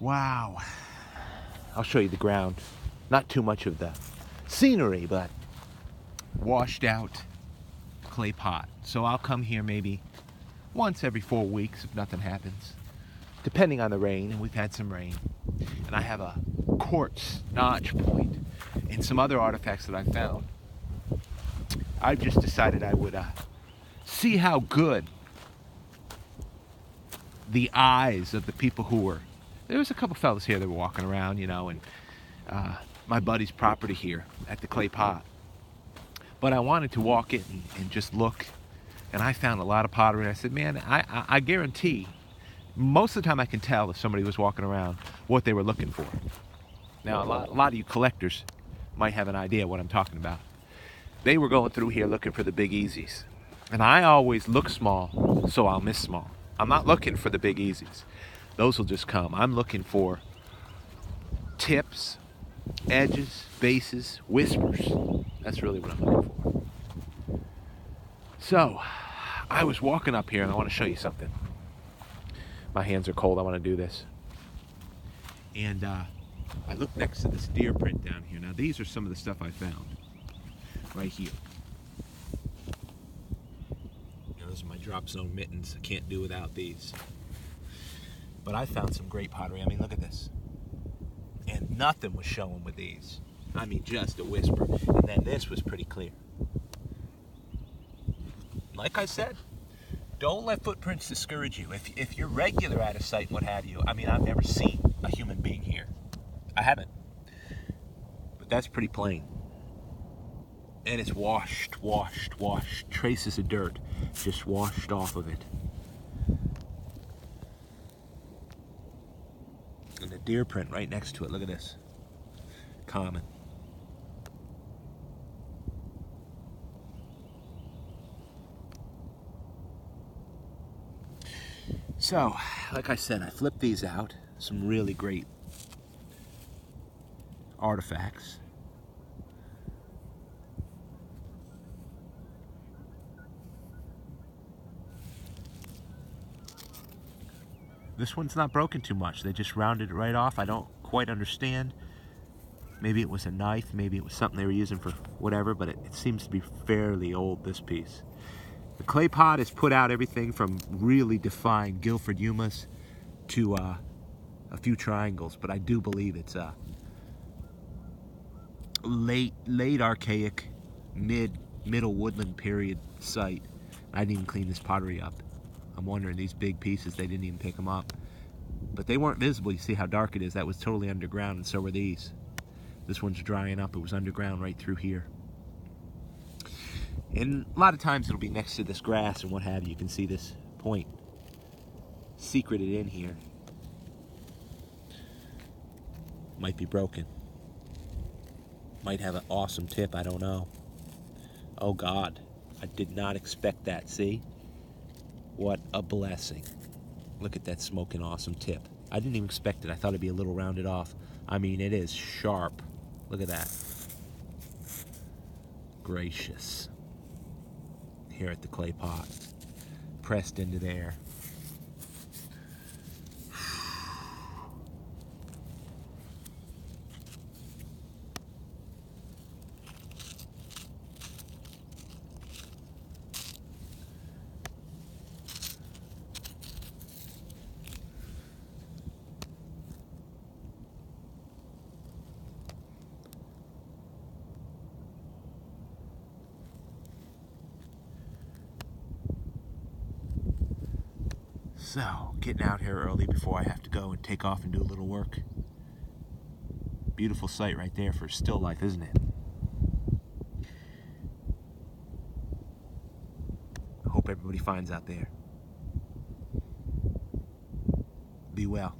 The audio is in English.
Wow. I'll show you the ground. Not too much of the scenery, but washed out clay pot. So I'll come here maybe once every 4 weeks if nothing happens, depending on the rain, and we've had some rain. And I have a quartz notch point and some other artifacts that I found. I just decided I would see how good the eyes of the people who were, there was a couple fellas here that were walking around, you know, and my buddy's property here at the clay pot. But I wanted to walk it and just look, and I found a lot of pottery. And I said, man, I guarantee, most of the time I can tell if somebody was walking around what they were looking for. Now, a lot of you collectors might have an idea what I'm talking about. They were going through here looking for the big easies. And I always look small, so I'll miss small. I'm not looking for the big easies. Those will just come. I'm looking for tips, edges, bases, whispers. That's really what I'm looking for. So, I was walking up here and I want to show you something. My hands are cold, I want to do this. And I looked next to this deer print down here. Now these are some of the stuff I found right here. You know, those are my drop zone mittens. I can't do without these. But I found some great pottery. I mean, look at this. And nothing was showing with these. I mean, just a whisper. And then this was pretty clear. Like I said, don't let footprints discourage you. If you're regular at a site and what have you, I mean, I've never seen a human being here. I haven't. But that's pretty plain. And it's washed. Traces of dirt just washed off of it. And the deer print right next to it. Look at this. Common. So, like I said, I flipped these out. Some really great artifacts. This one's not broken too much. They just rounded it right off. I don't quite understand. Maybe it was a knife, maybe it was something they were using for whatever, but it seems to be fairly old, this piece. The clay pot has put out everything from really defined Guilford Yumas to a few triangles, but I do believe it's a late archaic, middle woodland period site. I didn't even clean this pottery up. I'm wondering, these big pieces, they didn't even pick them up. But they weren't visible. You see how dark it is? That was totally underground, and so were these. This one's drying up. It was underground right through here. And a lot of times it'll be next to this grass and what have you. You can see this point secreted in here. Might be broken. Might have an awesome tip, I don't know. Oh God, I did not expect that, see? What a blessing. Look at that smoking awesome tip. I didn't even expect it. I thought it'd be a little rounded off. I mean, it is sharp. Look at that. Gracious. Here at the clay pot. Pressed into there. So, getting out here early before I have to go and take off and do a little work. Beautiful sight right there for still life, isn't it? I hope everybody finds out there. Be well.